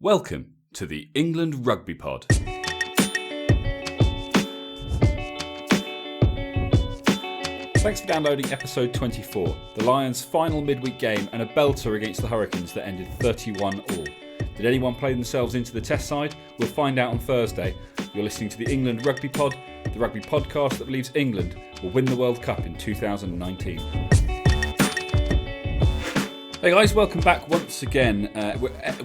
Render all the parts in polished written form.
Welcome to the England Rugby Pod. Thanks for downloading episode 24, the Lions' final midweek game and a belter against the Hurricanes that ended 31-all. Did anyone play themselves into the test side? We'll find out on Thursday. You're listening to the England Rugby Pod, the rugby podcast that believes England will win the World Cup in 2019. Hey guys, welcome back once again.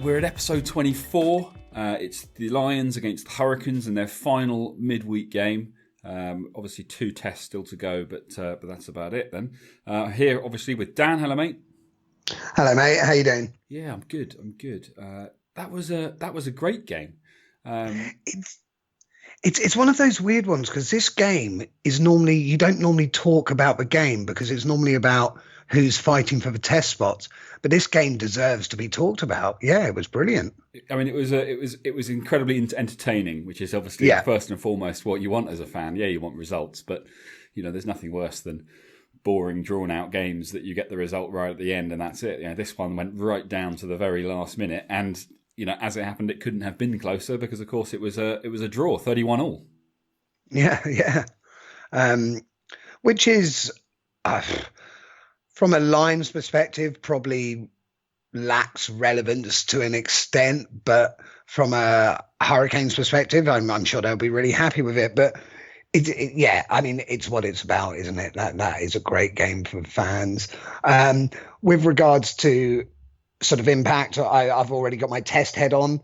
We're at episode 24. It's the Lions against the Hurricanes in their final midweek game. Obviously 2 tests still to go, but that's about it then. Here, obviously, with Dan. Hello, mate. Hello, mate. How you doing? Yeah, I'm good. That was a great game. It's one of those weird ones because this game is normally, you don't normally talk about the game because it's normally about who's fighting for the test spots. But this game deserves to be talked about. Yeah, it was brilliant. I mean, it was incredibly entertaining, which is obviously first and foremost what you want as a fan. Yeah, you want results, but there's nothing worse than boring, drawn-out games that you get the result right at the end and that's it. This one went right down to the very last minute, and as it happened, it couldn't have been closer because, of course, it was a draw, 31-all. Yeah. Which is, from a Lions perspective, probably lacks relevance to an extent, but from a Hurricanes perspective, I'm sure they'll be really happy with it. But it's what it's about, isn't it? That is a great game for fans. With regards to sort of impact, I've already got my test head on.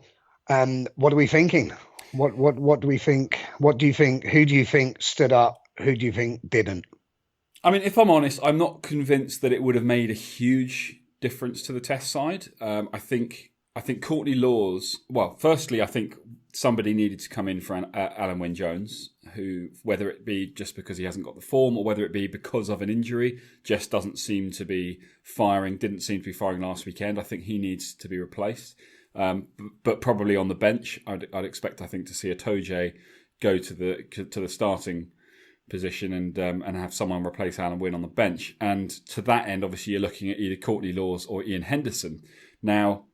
What are we thinking? What do we think? What do you think? Who do you think stood up? Who do you think didn't? I mean, if I'm honest, I'm not convinced that it would have made a huge difference to the test side. I think Courtney Laws. Well, firstly, I think somebody needed to come in for Alan Wynne-Jones, who, whether it be just because he hasn't got the form or whether it be because of an injury, just doesn't seem to be firing. Didn't seem to be firing last weekend. I think he needs to be replaced. But probably on the bench, I'd expect to see a Toje go to the starting position and have someone replace Alan Wynne on the bench. And to that end, obviously, you're looking at either Courtney Laws or Ian Henderson. Now,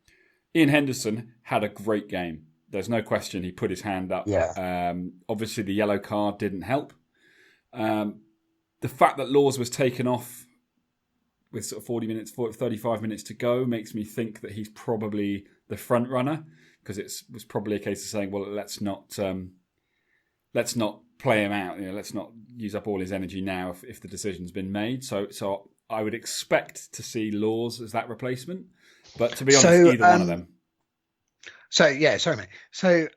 Ian Henderson had a great game. There's no question he put his hand up. Yeah. Obviously, the yellow card didn't help. The fact that Laws was taken off with sort of 35 minutes to go makes me think that he's probably the front runner, because it was probably a case of saying, well, let's not play him out. Let's not use up all his energy now if the decision's been made. So I would expect to see Laws as that replacement. But to be honest, either one of them. Sorry, mate. So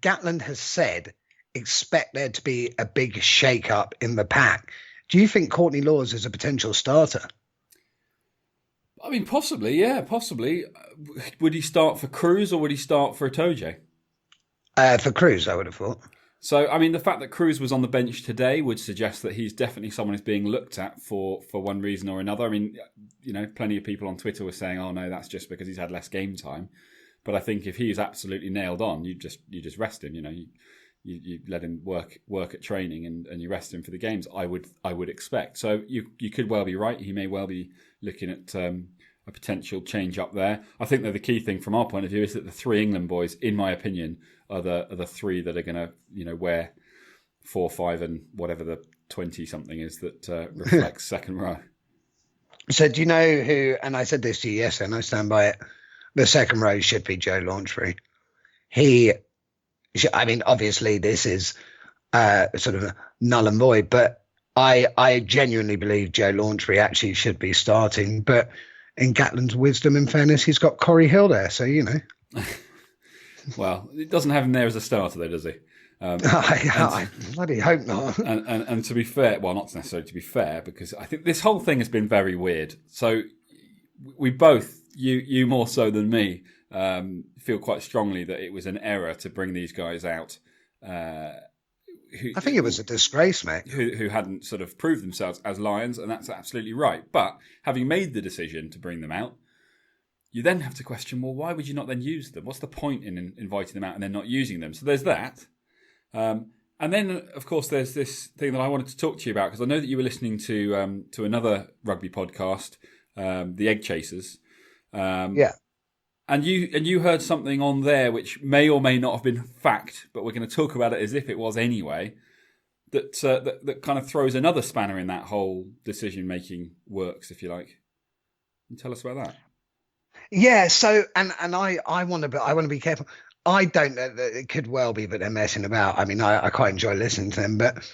Gatland has said expect there to be a big shake-up in the pack. Do you think Courtney Laws is a potential starter? I mean, possibly, yeah, possibly. Would he start for Cruz or would he start for Itoje? For Cruz, I would have thought. So, I mean, the fact that Cruz was on the bench today would suggest that he's definitely someone who's being looked at for one reason or another. I mean, plenty of people on Twitter were saying, "Oh no, that's just because he's had less game time." But I think if he's absolutely nailed on, you just rest him. You let him work at training and you rest him for the games. I would expect. So you could well be right. He may well be looking at a potential change up there. I think that the key thing from our point of view is that the 3 England boys, in my opinion, are the 3 that are going to wear 4, 5, and whatever the 20 something is that reflects second row. So do you know who? And I said this to you yesterday, and I stand by it. The second row should be Joe Launchbury. Obviously this is sort of null and void, but I genuinely believe Joe Launchbury actually should be starting. But in Gatland's wisdom and fairness, he's got Corey Hill there, so Well, it doesn't have him there as a starter, though, does he? I bloody hope not. And to be fair, well, not necessarily to be fair, because I think this whole thing has been very weird. So we both, you more so than me, feel quite strongly that it was an error to bring these guys out. I think it was a disgrace, mate. Who hadn't sort of proved themselves as Lions, and that's absolutely right. But having made the decision to bring them out, you then have to question, well, why would you not then use them? What's the point in inviting them out and then not using them? So there's that. And then, of course, there's this thing that I wanted to talk to you about, because I know that you were listening to another rugby podcast, The Egg Chasers. Yeah. And you heard something on there which may or may not have been fact, but we're going to talk about it as if it was anyway. That kind of throws another spanner in that whole decision making works, if you like. And tell us about that. Yeah. So and I want to be careful. I don't know. It could well be that they're messing about. I mean, I quite enjoy listening to them, but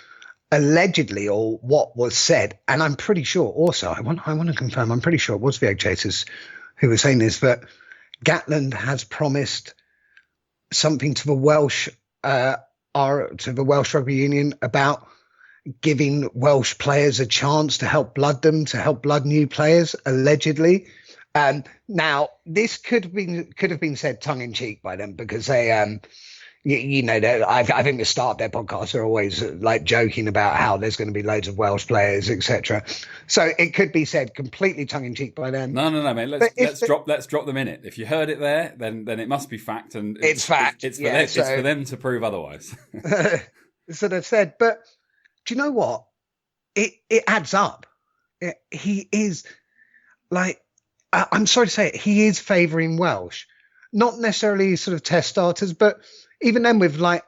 allegedly, or what was said, and I'm pretty sure. Also, I want to confirm. I'm pretty sure it was VO Chasers who were saying this, that Gatland has promised something to the Welsh Rugby Union about giving Welsh players a chance to help blood new players, allegedly. Now this could have been said tongue in cheek by them, because they I think the start of their podcasts are always like joking about how there's going to be loads of Welsh players, etc. So it could be said completely tongue in cheek by them. No, mate. Let's drop them in it. If you heard it there, then it must be fact, and it's fact. It's for them to prove otherwise. So they've said, but do you know what? It adds up. He is like, I'm sorry to say it, he is favouring Welsh, not necessarily sort of test starters, but even then with like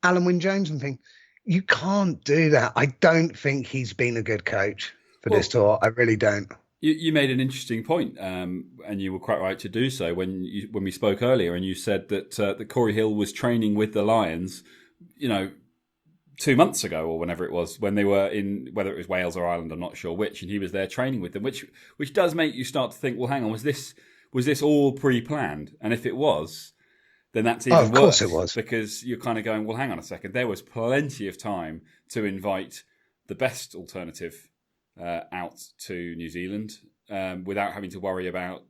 Alan Wynne-Jones and things, you can't do that. I don't think he's been a good coach for this tour. I really don't. You made an interesting point, and you were quite right to do so when we spoke earlier, and you said that Corey Hill was training with the Lions, 2 months ago or whenever it was, when they were in, whether it was Wales or Ireland, I'm not sure which, and he was there training with them, which does make you start to think, well, hang on, was this all pre-planned? And if it was, then that's even worse. Of course it was. Because you're kind of going, well, hang on a second, there was plenty of time to invite the best alternative out to New Zealand without having to worry about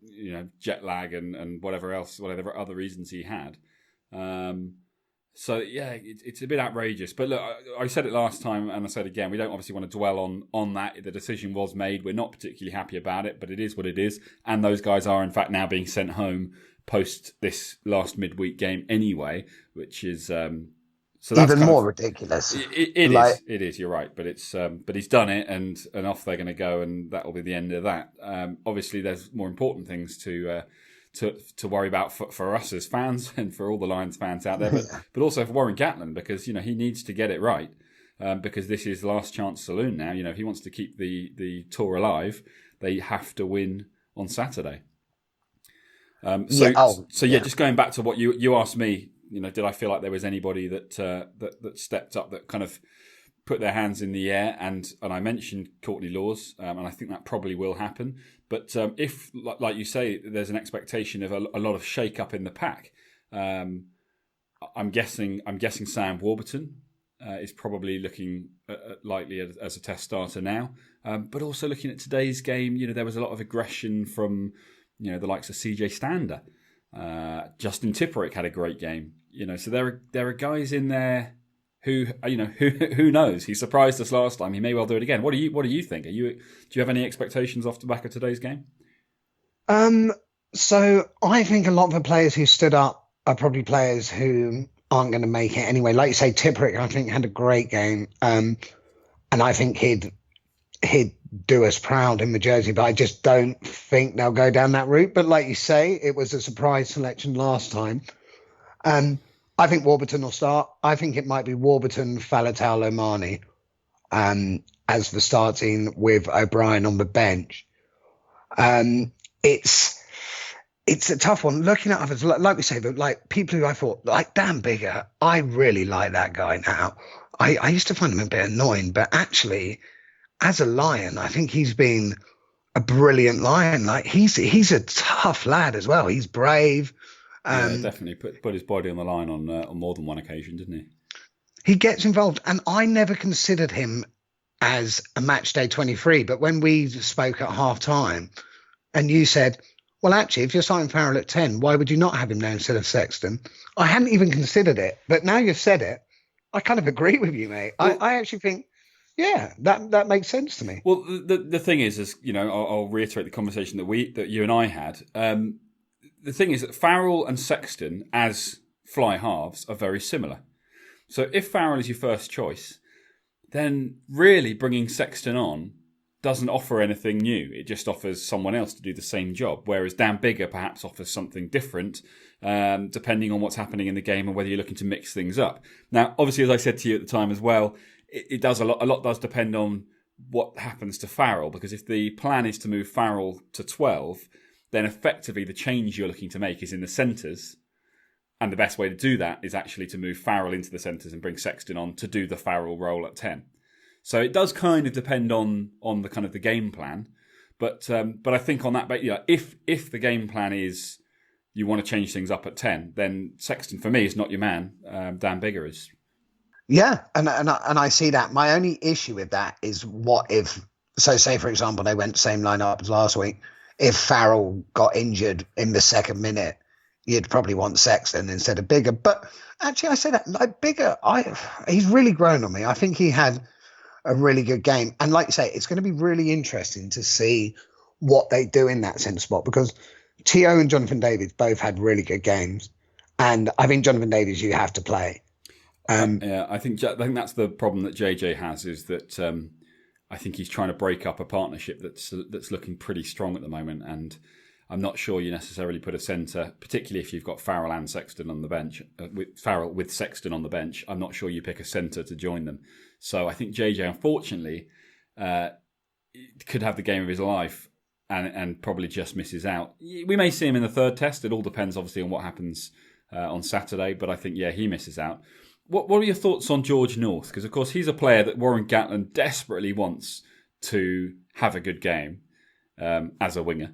jet lag and whatever other reasons he had. So yeah, it's a bit outrageous. But look, I said it last time and I said again, we don't obviously want to dwell on that. The decision was made. We're not particularly happy about it, but it is what it is. And those guys are in fact now being sent home post this last midweek game anyway, which is so that's even more ridiculous. It is. You're right, but it's but he's done it, and off they're going to go, and that will be the end of that. Obviously, there's more important things to worry about for us as fans and for all the Lions fans out there, but also for Warren Gatlin, because he needs to get it right, because this is last chance saloon now. If he wants to keep the tour alive, they have to win on Saturday. Just going back to what you asked me, did I feel like there was anybody that stepped up, that kind of put their hands in the air, and I mentioned Courtney Laws, and I think that probably will happen. But if, like you say, there's an expectation of a lot of shake-up in the pack, I'm guessing Sam Warburton is probably looking likely as a test starter now. But also looking at today's game, there was a lot of aggression from the likes of CJ Stander. Justin Tipperick had a great game. So there are guys in there who knows? He surprised us last time. He may well do it again. What do you think? Do you have any expectations off the back of today's game? So I think a lot of the players who stood up are probably players who aren't going to make it anyway. Like you say, Tipperick, I think, had a great game, and I think he'd do us proud in the jersey. But I just don't think they'll go down that route. But like you say, it was a surprise selection last time. I think Warburton will start. I think it might be Warburton, Faletau, Lomani as the starting with O'Brien on the bench. It's a tough one. Looking at others, like we say, but like people who I thought, like Dan Biggar, I really like that guy now. I used to find him a bit annoying, but actually, as a Lion, I think he's been a brilliant Lion. Like he's a tough lad as well. He's brave. Yeah, definitely put his body on the line on more than one occasion, didn't he? He gets involved, and I never considered him as a match day 23. But when we spoke at half time, and you said, well, actually, if you're starting Farrell at 10, why would you not have him there instead of Sexton? I hadn't even considered it, but now you've said it, I kind of agree with you, mate. Well, I actually think, yeah, that makes sense to me. Well, the thing is I'll reiterate the conversation that you and I had. The thing is that Farrell and Sexton, as fly halves, are very similar. So if Farrell is your first choice, then really bringing Sexton on doesn't offer anything new. It just offers someone else to do the same job. Whereas Dan Biggar perhaps offers something different, depending on what's happening in the game and whether you're looking to mix things up. Now, obviously, as I said to you at the time as well, it does a lot does depend on what happens to Farrell, because if the plan is to move Farrell to 12, then effectively the change you're looking to make is in the centres. And the best way to do that is actually to move Farrell into the centres and bring Sexton on to do the Farrell role at 10. So it does kind of depend on the kind of the game plan. But I think on that, if the game plan is you want to change things up at 10, then Sexton for me is not your man. Dan Biggar is. Yeah, and I see that. My only issue with that is what if, so say for example, they went the same lineup as last week. If Farrell got injured in the second minute, you'd probably want Sexton instead of Biggar. But actually, I say that, like Biggar, he's really grown on me. I think he had a really good game. And like you say, it's going to be really interesting to see what they do in that centre spot, because T.O. and Jonathan Davies both had really good games. And I think Jonathan Davies, you have to play. I think that's the problem that JJ has, is that I think he's trying to break up a partnership that's looking pretty strong at the moment, and I'm not sure you necessarily put a centre, particularly if you've got Farrell and Sexton on the bench. Farrell with Sexton on the bench, I'm not sure you pick a centre to join them. So I think JJ, unfortunately, could have the game of his life and probably just misses out. We may see him in the third test. It all depends, obviously, on what happens on Saturday. But I think, he misses out. What are your thoughts on George North? Because, of course, he's a player that Warren Gatlin desperately wants to have a good game as a winger.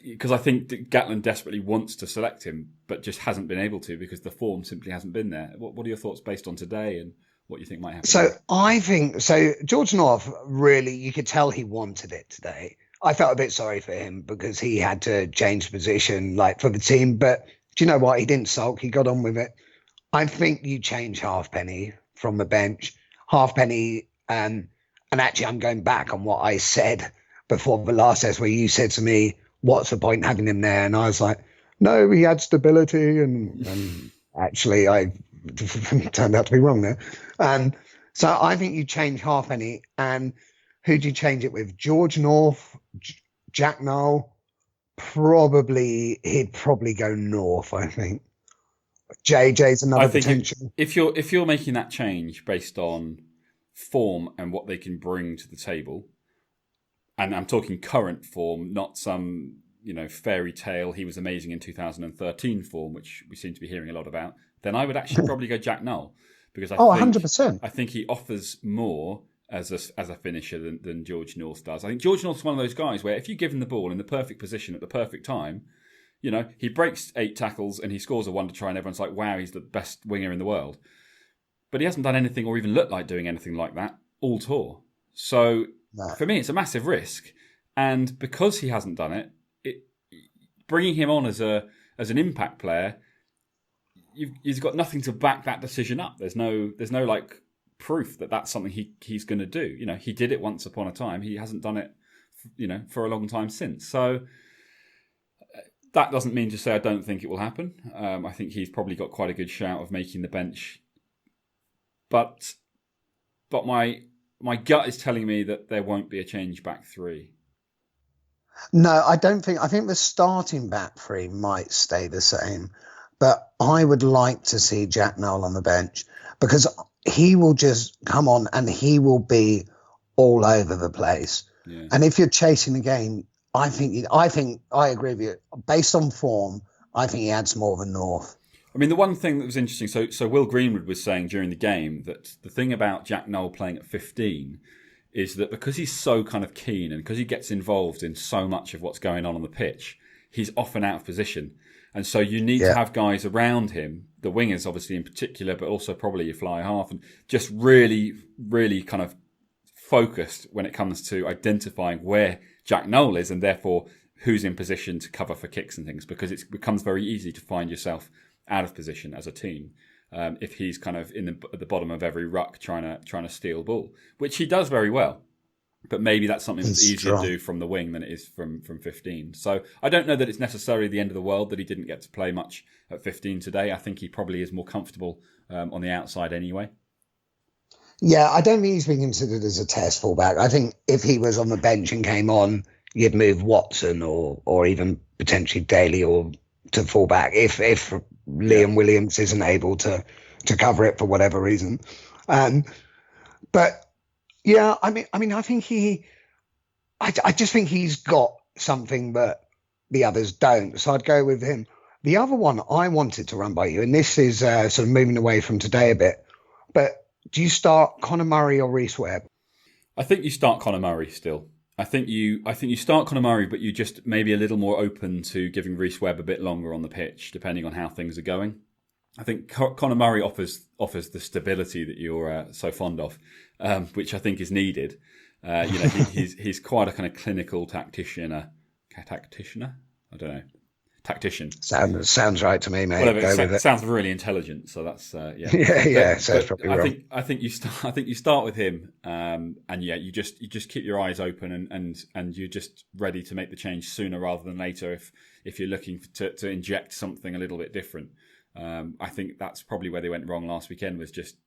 Because I think that Gatlin desperately wants to select him, but just hasn't been able to because the form simply hasn't been there. What are your thoughts based on today and what you think might happen? So I think, George North, really, you could tell he wanted it today. I felt a bit sorry for him because he had to change position for the team. But do you know what? He didn't sulk. He got on with it. I think you change Halfpenny from the bench. Halfpenny, and actually I'm going back on what I said before the last test where you said to me, what's the point having him there? And I was like, no, he had stability. And actually I turned out to be wrong there. So I think you change Halfpenny. And who do you change it with? George North, Jack Nowell? He'd probably go North, I think. JJ's another potential. If you're making that change based on form and what they can bring to the table, and I'm talking current form, not some fairy tale, he was amazing in 2013 form, which we seem to be hearing a lot about, then I would actually probably go Jack Nowell, because 100%. I think he offers more as a finisher than George North does. I think George North's one of those guys where if you give him the ball in the perfect position at the perfect time, he breaks 8 tackles and he scores a wonder try and everyone's like, wow, he's the best winger in the world. But he hasn't done anything or even looked like doing anything like that all tour. So for me, it's a massive risk. And because he hasn't done it, bringing him on as an impact player, you've got nothing to back that decision up. There's no proof that that's something he's going to do. He did it once upon a time. He hasn't done it, for a long time since. So that doesn't mean to say I don't think it will happen. I think he's probably got quite a good shout of making the bench. But my gut is telling me that there won't be a change back 3. No, I don't think. I think the starting back 3 might stay the same. But I would like to see Jack Nowell on the bench, because he will just come on and he will be all over the place. Yeah. And if you're chasing the game, I think I agree with you. Based on form, I think he adds more than North. I mean, the one thing that was interesting, so Will Greenwood was saying during the game that the thing about Jack Nowell playing at 15 is that because he's so kind of keen and because he gets involved in so much of what's going on the pitch, he's often out of position. And so you need to have guys around him, the wingers obviously in particular, but also probably your fly half, and just really, really kind of focused when it comes to identifying where Jack Nowell is and therefore who's in position to cover for kicks and things, because it becomes very easy to find yourself out of position as a team if he's kind of at the bottom of every ruck trying to steal ball, which he does very well. But maybe that's something that's easier to do from the wing than it is from 15. So I don't know that it's necessarily the end of the world that he didn't get to play much at 15 today. I think he probably is more comfortable on the outside anyway. Yeah, I don't think he's been considered as a test fullback. I think if he was on the bench and came on, you'd move Watson or even potentially Daly or to fullback if Yeah. Liam Williams isn't able to cover it for whatever reason. Um, but yeah, I think I just think he's got something that the others don't. So I'd go with him. The other one I wanted to run by you, and this is sort of moving away from today a bit, but do you start Conor Murray or Reece Webb? I think you start Conor Murray still. I think you start Conor Murray, but you just maybe a little more open to giving Reece Webb a bit longer on the pitch, depending on how things are going. I think Conor Murray offers the stability that you're so fond of, which I think is needed. He's quite a kind of clinical tactician. I don't know. Tactician. Sounds right to me, mate. Whatever. Go with it. Sounds really intelligent. So that's yeah. yeah. So it's probably wrong. I think you start with him, and yeah, you just keep your eyes open and you're just ready to make the change sooner rather than later if you're looking to inject something a little bit different. I think that's probably where they went wrong last weekend. Was just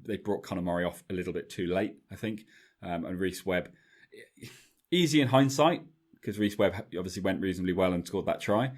they brought Conor Murray off a little bit too late, I think, and Reece Webb. Easy in hindsight, because Reece Webb obviously went reasonably well and scored that try.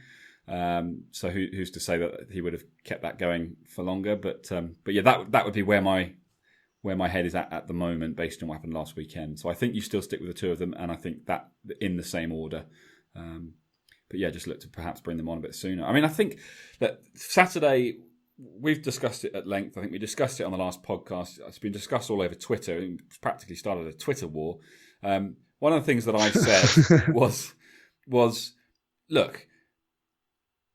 So who's to say that he would have kept that going for longer? But yeah, that would be where my head is at the moment, based on what happened last weekend. So I think you still stick with the two of them, and I think that in the same order. But yeah, just look to perhaps bring them on a bit sooner. I mean, I think that Saturday, we've discussed it at length. I think we discussed it on the last podcast. It's been discussed all over Twitter. It's practically started a Twitter war. One of the things that I said was, look,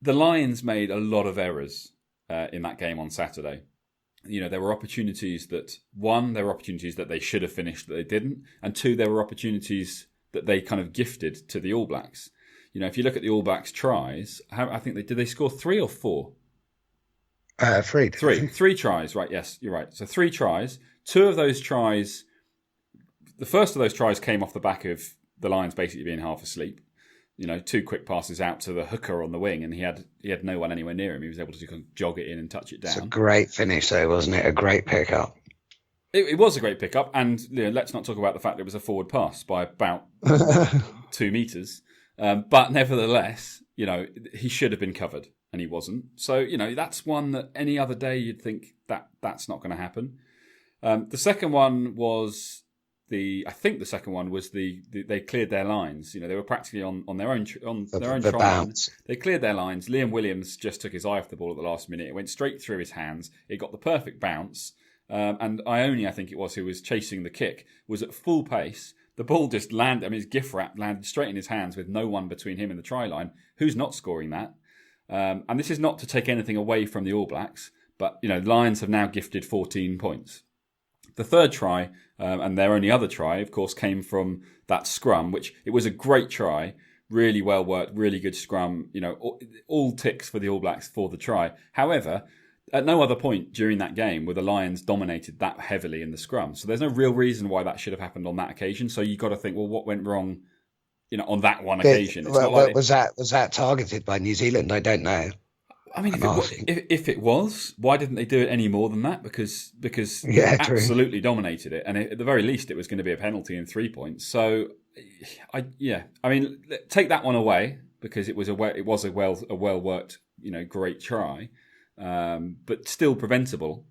the Lions made a lot of errors in that game on Saturday. You know, there were opportunities that, one, there were opportunities that they should have finished that they didn't, and two, there were opportunities that they kind of gifted to the All Blacks. You know, if you look at the All Blacks tries, I think did they score 3 or 4? 3. 3 tries, right? Yes, you're right. So 3 tries. 2 of those tries, the first of those tries came off the back of the Lions basically being half asleep. You know, 2 quick passes out to the hooker on the wing, and he had no one anywhere near him. He was able to kind of jog it in and touch it down. It's a great finish, though, wasn't it? A great pickup. It was a great pickup, and you know, let's not talk about the fact that it was a forward pass by about 2 metres. But nevertheless, you know, he should have been covered, and he wasn't. So, you know, that's one that any other day you'd think that's not going to happen. The second one was they cleared their lines. You know, they were practically on their own try line. They cleared their lines. Liam Williams just took his eye off the ball at the last minute. It went straight through his hands. It got the perfect bounce. And I think it was, who was chasing the kick, was at full pace. The ball just landed, I mean, his gift wrap landed straight in his hands with no one between him and the try line. Who's not scoring that? And this is not to take anything away from the All Blacks, but, you know, Lions have now gifted 14 points. The third try, and their only other try, of course, came from that scrum, which it was a great try, really well worked, really good scrum, you know, all ticks for the All Blacks for the try. However, at no other point during that game were the Lions dominated that heavily in the scrum. So there's no real reason why that should have happened on that occasion. So you've got to think, well, what went wrong, you know, on that one occasion? It's not like was that targeted by New Zealand? I don't know. I mean, if it was, why didn't they do it any more than that? Because they absolutely dominated it, and at the very least, it was going to be a penalty and 3 points. So, I mean, take that one away, because it was a well worked, you know, great try. But still preventable,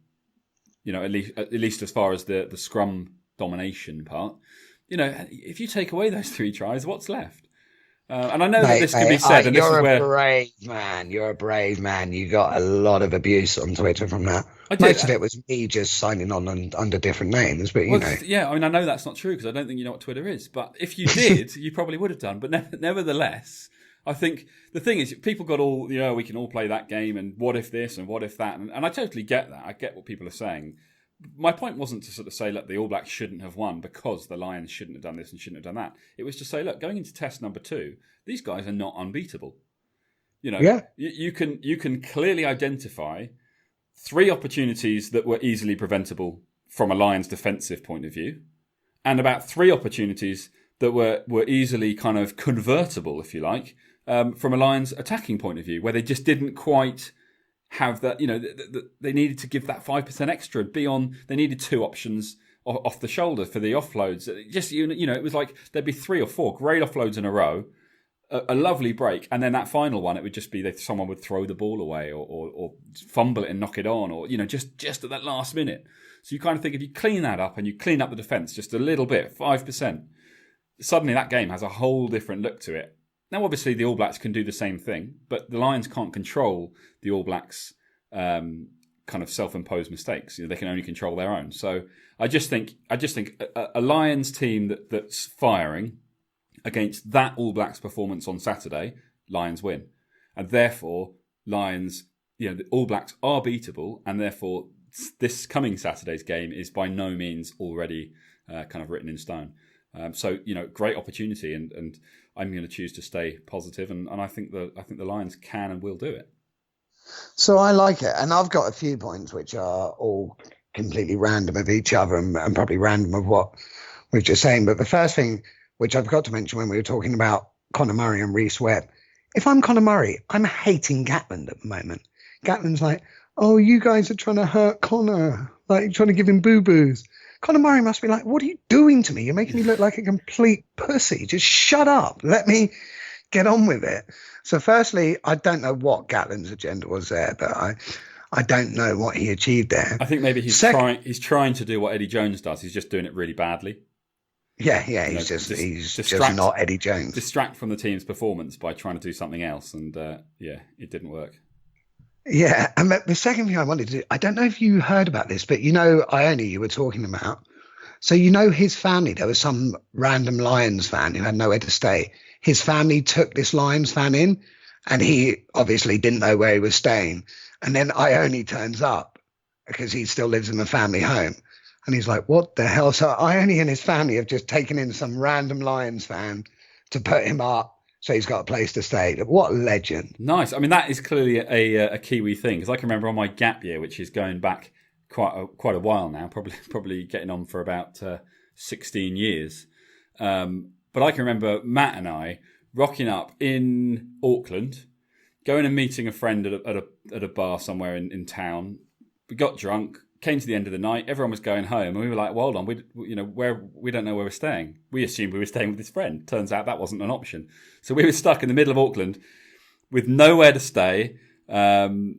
you know, at least as far as the scrum domination part. You know, if you take away those 3 tries, what's left? And I know that this could be said, and this is where you're a brave man. You got a lot of abuse on Twitter from that. Most of it was me just signing on under different names, but you know. Yeah, I mean, I know that's not true because I don't think you know what Twitter is. But if you did, you probably would have done. But nevertheless, I think the thing is, people got all, you know, we can all play that game, and what if this and what if that, and I totally get that. I get what people are saying. My point wasn't to sort of say, look, the All Blacks shouldn't have won because the Lions shouldn't have done this and shouldn't have done that. It was to say, look, going into test number 2, these guys are not unbeatable. You know, you can clearly identify 3 opportunities that were easily preventable from a Lions defensive point of view, and about 3 opportunities that were easily kind of convertible, if you like, from a Lions attacking point of view, where they just didn't quite have that, you know, they needed to give that 5% extra. They needed 2 options off the shoulder for the offloads. Just it was like there'd be 3 or 4 great offloads in a row, a lovely break, and then that final one, it would just be that someone would throw the ball away or fumble it and knock it on, or just at that last minute. So you kind of think if you clean that up and you clean up the defence just a little bit, 5%, suddenly that game has a whole different look to it. Now, obviously, the All Blacks can do the same thing, but the Lions can't control the All Blacks' kind of self-imposed mistakes. They can only control their own. So I just think a Lions team that's firing against that All Blacks performance on Saturday, Lions win, and therefore Lions, the All Blacks are beatable, and therefore this coming Saturday's game is by no means already kind of written in stone. So great opportunity, and I'm going to choose to stay positive, and I think the Lions can and will do it. So I like it, and I've got a few points which are all completely random of each other, and probably random of what we've just saying. But the first thing, which I forgot to mention when we were talking about Conor Murray and Reece Webb, if I'm Conor Murray, I'm hating Gatland at the moment. Gatland's like, oh, you guys are trying to hurt Conor, like you're trying to give him boo-boos. Conor Murray must be like, what are you doing to me? You're making me look like a complete pussy. Just shut up. Let me get on with it. So firstly, I don't know what Gatland's agenda was there, but I don't know what he achieved there. I think maybe he's trying to do what Eddie Jones does. He's just doing it really badly. Yeah, he's just not Eddie Jones. Distract from the team's performance by trying to do something else, and it didn't work. Yeah, and the second thing I wanted to do, I don't know if you heard about this, but Ione, you were talking about. So his family, there was some random Lions fan who had nowhere to stay. His family took this Lions fan in, and he obviously didn't know where he was staying. And then Ione turns up because he still lives in the family home. And he's like, what the hell? So Ione and his family have just taken in some random Lions fan to put him up so he's got a place to stay. What a legend. Nice. I mean, that is clearly a Kiwi thing. Because I can remember on my gap year, which is going back quite a while now, probably getting on for about 16 years. But I can remember Matt and I rocking up in Auckland, going and meeting a friend at a bar somewhere in town. We got drunk, came to the end of the night, everyone was going home, and we were like, well, hold on, we don't know where we're staying. We assumed we were staying with this friend. Turns out that wasn't an option. So we were stuck in the middle of Auckland with nowhere to stay. And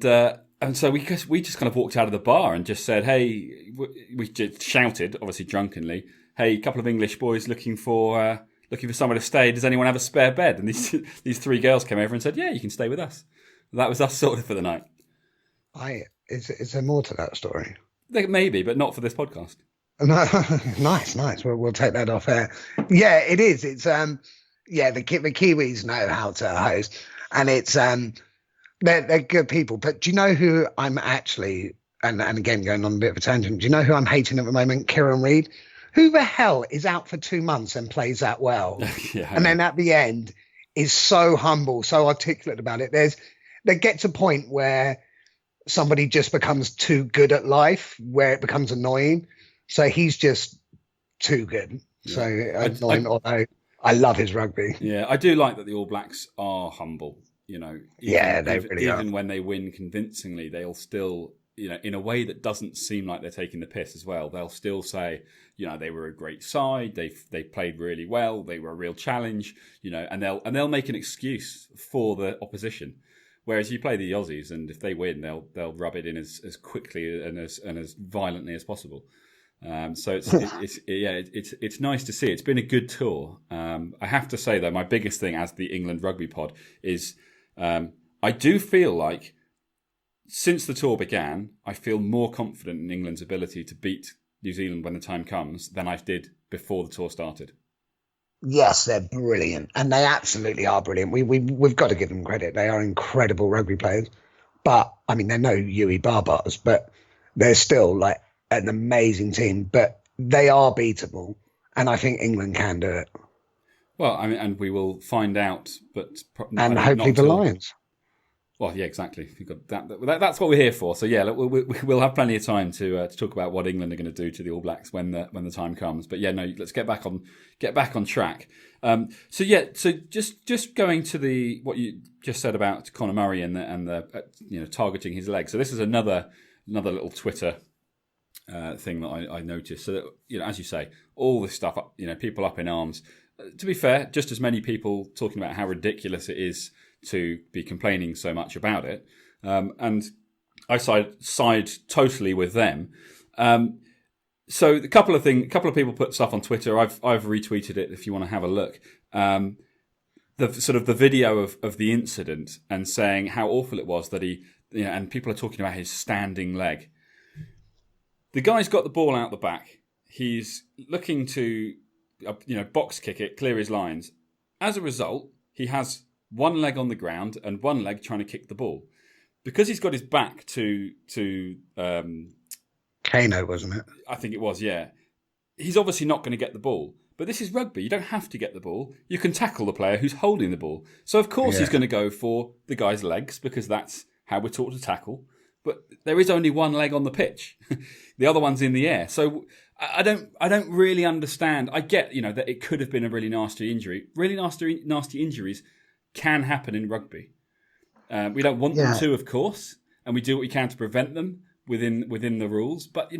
so we just kind of walked out of the bar and just said, hey, we just shouted, obviously drunkenly, hey, a couple of English boys looking for somewhere to stay. Does anyone have a spare bed? And these 3 girls came over and said, yeah, you can stay with us. That was us sorted for the night. Is there more to that story? Maybe, but not for this podcast. No, nice. We'll take that off air. Yeah, it is. It's the Kiwis know how to host, and it's they're good people. But do you know who I'm actually, and again going on a bit of a tangent, do you know who I'm hating at the moment? Kieran Reid. Who the hell is out for 2 months and plays that well? Yeah, and then at the end is so humble, so articulate about it. There gets a point where somebody just becomes too good at life, where it becomes annoying. So he's just too good. Yeah. So annoying, although I love his rugby. Yeah, I do like that the All Blacks are humble. Even when they win convincingly, they'll still, in a way that doesn't seem like they're taking the piss as well. They'll still say, they were a great side. They played really well. They were a real challenge. And they'll make an excuse for the opposition. Whereas you play the Aussies, and if they win, they'll rub it in as quickly and as violently as possible. So it's nice to see. It's been a good tour. I have to say though, my biggest thing as the England Rugby Pod is I do feel like since the tour began, I feel more confident in England's ability to beat New Zealand when the time comes than I did before the tour started. Yes, they're brilliant, and they absolutely are brilliant. We've got to give them credit. They are incredible rugby players, but I mean they're no Yui Barbars, but they're still like an amazing team. But they are beatable, and I think England can do it. Well, I mean, and we will find out, but and hopefully the Lions. Well, yeah, exactly. We've got that. That's what we're here for. So yeah, we'll have plenty of time to talk about what England are going to do to the All Blacks when the time comes. But yeah, no, let's get back on track. So just going to what you just said about Conor Murray and the targeting his leg. So this is another little Twitter thing that I noticed. So that, as you say, all this stuff, people up in arms. To be fair, just as many people talking about how ridiculous it is to be complaining so much about it, and I side totally with them. So a couple of people put stuff on Twitter. I've retweeted it if you want to have a look. The video of the incident and saying how awful it was that he, and people are talking about his standing leg. The guy's got the ball out the back. He's looking to, box kick it, clear his lines. As a result, he has one leg on the ground and one leg trying to kick the ball. Because he's got his back to Kano, wasn't it? I think it was, yeah. He's obviously not going to get the ball. But this is rugby. You don't have to get the ball. You can tackle the player who's holding the ball. So, of course, he's going to go for the guy's legs because that's how we're taught to tackle. But there is only one leg on the pitch. The other one's in the air. So I don't really understand. I get, that it could have been a really nasty injury. Really nasty injuries can happen in rugby. We don't want them to, of course, and we do what we can to prevent them within the rules. But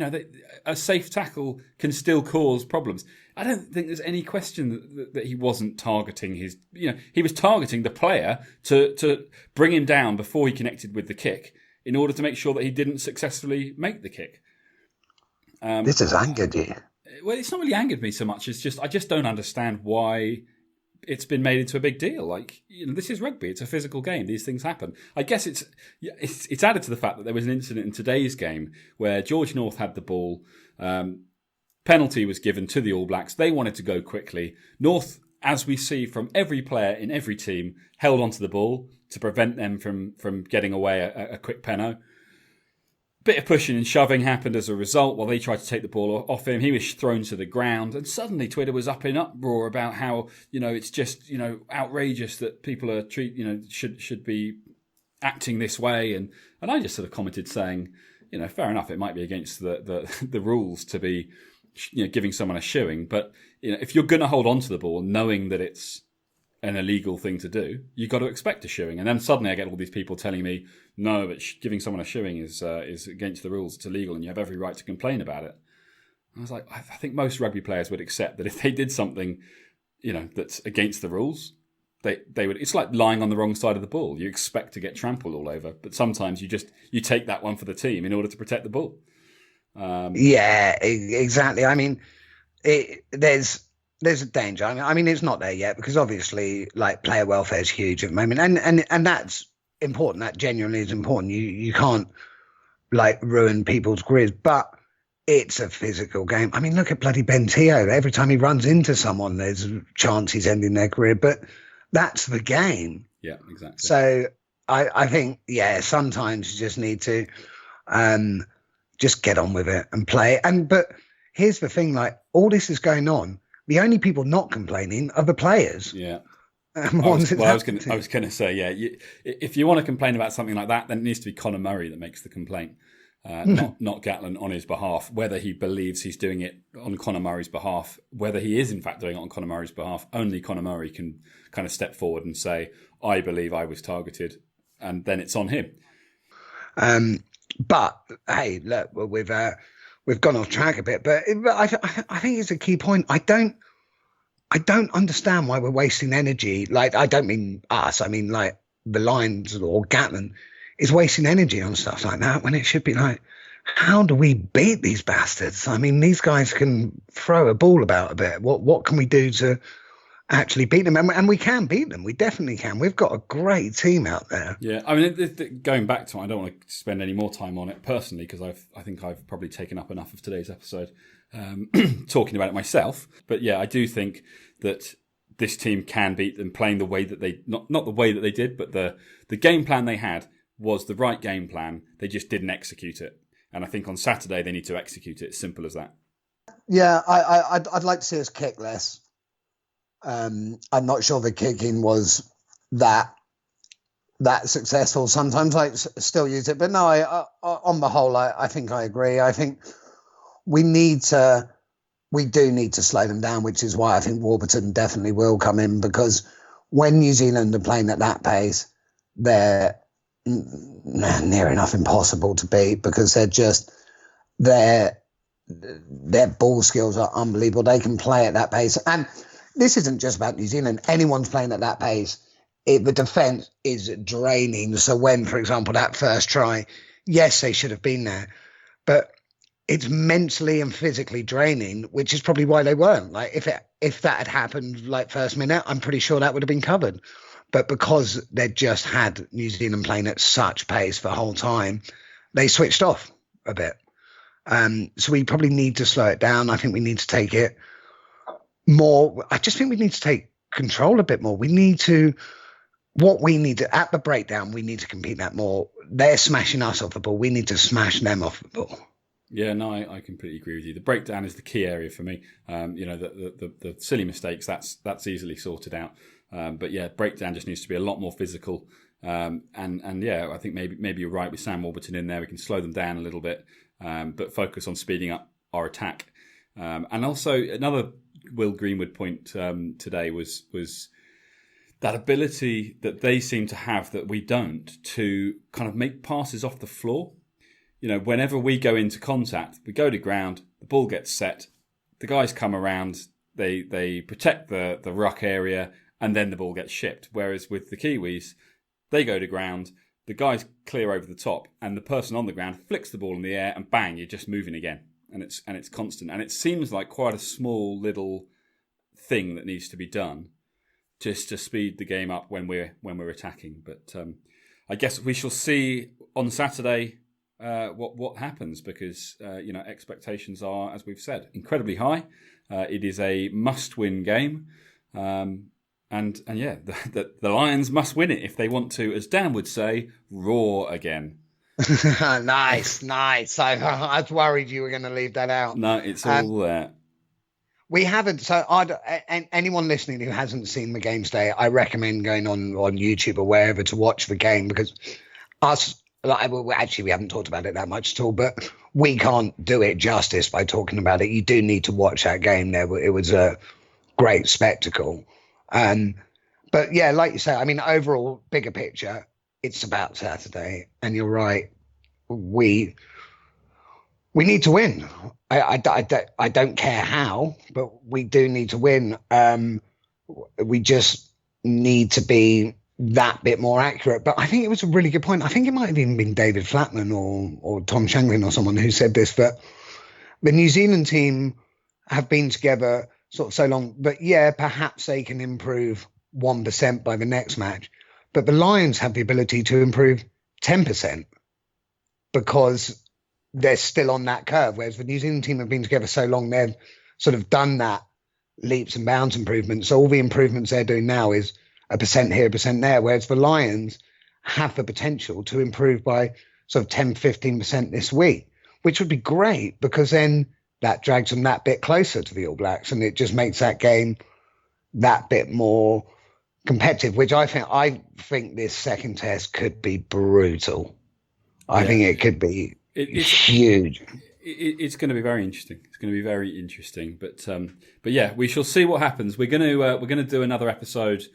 a safe tackle can still cause problems. I don't think there's any question that he wasn't targeting his. He was targeting the player to bring him down before he connected with the kick in order to make sure that he didn't successfully make the kick. This has angered you. Well, it's not really angered me so much. It's just I just don't understand why it's been made into a big deal. Like, this is rugby. It's a physical game. These things happen. I guess it's added to the fact that there was an incident in today's game where George North had the ball. Penalty was given to the All Blacks. They wanted to go quickly. North, as we see from every player in every team, held onto the ball to prevent them from getting away a quick penno. Bit of pushing and shoving happened as a result while they tried to take the ball off him. He was thrown to the ground, and suddenly Twitter was up in uproar about how it's just outrageous that people are should be acting this way, and I just sort of commented saying, fair enough, it might be against the rules to be giving someone a shoeing, but if you're going to hold on to the ball knowing that it's an illegal thing to do, you've got to expect a shoeing. And then suddenly I get all these people telling me, no, but giving someone a shoeing is against the rules, it's illegal, and you have every right to complain about it. I was like, I think most rugby players would accept that if they did something, that's against the rules, they would. It's like lying on the wrong side of the ball. You expect to get trampled all over, but sometimes you take that one for the team in order to protect the ball. Yeah, exactly. I mean, there's a danger. I mean, it's not there yet because obviously, like, player welfare is huge at the moment, and that's important. That genuinely is important. You can't ruin people's careers, but it's a physical game. I mean, look at bloody Ben Teo. Every time he runs into someone, there's a chance he's ending their career. But that's the game. Yeah, exactly. So I think, sometimes you just need to just get on with it and play. But here's the thing: all this is going on. The only people not complaining are the players. Yeah. I was going to say, if you want to complain about something like that, then it needs to be Conor Murray that makes the complaint, not Gatlin on his behalf. Whether he believes he's doing it on Conor Murray's behalf, whether he is in fact doing it on Conor Murray's behalf, only Conor Murray can kind of step forward and say, I believe I was targeted, and then it's on him. But hey, look, we've gone off track a bit, but I think it's a key point. I don't understand why we're wasting energy. I don't mean us. I mean, the Lions or Gatlin is wasting energy on stuff like that when it should be how do we beat these bastards? I mean, these guys can throw a ball about a bit. What can we do to actually beat them? And we can beat them. We definitely can. We've got a great team out there. Yeah, I mean, going back to it, I don't want to spend any more time on it personally because I think I've probably taken up enough of today's episode talking about it myself. But yeah, I do think that this team can beat them playing the way that they not the way that they did, but the game plan they had was the right game plan. They just didn't execute it, and I think on Saturday they need to execute it. Simple as that. Yeah, I'd like to see us kick less. I'm not sure the kicking was that successful. Sometimes I still use it, but no, on the whole, I think I agree. I think we do need to slow them down, which is why I think Warburton definitely will come in, because when New Zealand are playing at that pace, they're near enough impossible to beat because they're their ball skills are unbelievable. They can play at that pace. And this isn't just about New Zealand. Anyone's playing at that pace. The defence is draining. So when, for example, that first try, yes, they should have been there. But it's mentally and physically draining, which is probably why they weren't. Like if that had happened like first minute, I'm pretty sure that would have been covered. But because they just had New Zealand playing at such pace for the whole time, they switched off a bit. So we probably need to slow it down. I think we need to take it more. I just think we need to take control a bit more. At the breakdown, we need to compete that more. They're smashing us off the ball. We need to smash them off the ball. Yeah, no, I completely agree with you. The breakdown is the key area for me. The silly mistakes, that's easily sorted out. But yeah, breakdown just needs to be a lot more physical. And yeah, I think maybe you're right with Sam Warburton in there. We can slow them down a little bit, but focus on speeding up our attack. And also another Will Greenwood point today was that ability that they seem to have that we don't, to kind of make passes off the floor. Whenever we go into contact, we go to ground, the ball gets set, the guys come around, they protect the ruck area, and then the ball gets shipped. Whereas with the Kiwis, they go to ground, the guys clear over the top, and the person on the ground flicks the ball in the air, and bang, you're just moving again, and it's constant. And it seems like quite a small little thing that needs to be done, just to speed the game up when we're attacking. But I guess we shall see on Saturday what happens, because expectations are, as we've said, incredibly high. It is a must-win game, and yeah, the Lions must win it if they want to, as Dan would say, roar again. Nice. I was worried you were going to leave that out. No, it's all there. We haven't. So anyone listening who hasn't seen the game today, I recommend going on YouTube or wherever to watch the game, because we haven't talked about it that much at all, but we can't do it justice by talking about it. You do need to watch that game there. It was a great spectacle. But yeah, like you say, I mean, overall, bigger picture, it's about Saturday, and you're right. We need to win. I don't care how, but we do need to win. We just need to be that bit more accurate. But I think it was a really good point. I think it might have even been David Flatman or Tom Shanklin or someone who said this, that the New Zealand team have been together sort of so long, but yeah, perhaps they can improve 1% by the next match. But the Lions have the ability to improve 10% because they're still on that curve, whereas the New Zealand team have been together so long, they've sort of done that leaps and bounds improvement. So all the improvements they're doing now is 1% here, 1% there, whereas the Lions have the potential to improve by sort of 10, 15% this week, which would be great, because then that drags them that bit closer to the All Blacks, and it just makes that game that bit more competitive, which I think this second test could be brutal. I think it could be huge. It's going to be very interesting. It's going to be very interesting. But yeah, we shall see what happens. We're going to do another episode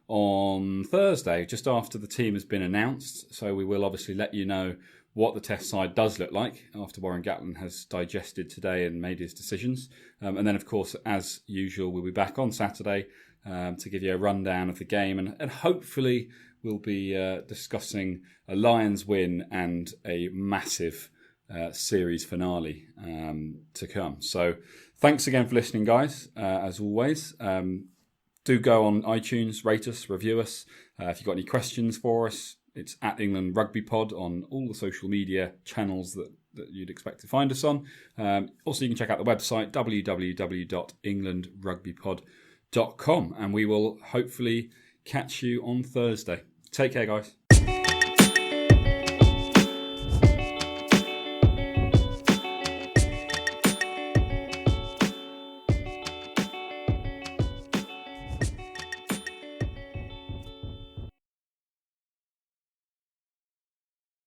on Thursday, just after the team has been announced. So we will obviously let you know what the test side does look like after Warren Gatlin has digested today and made his decisions. And then, of course, as usual, we'll be back on Saturday to give you a rundown of the game. And hopefully we'll be discussing a Lions win and a massive series finale to come. So thanks again for listening, guys. As always, do go on iTunes, rate us, review us. If you've got any questions for us, it's at England Rugby Pod on all the social media channels that you'd expect to find us on. Also, you can check out the website, www.englandrugbypod.com, and we will hopefully catch you on Thursday. Take care, guys.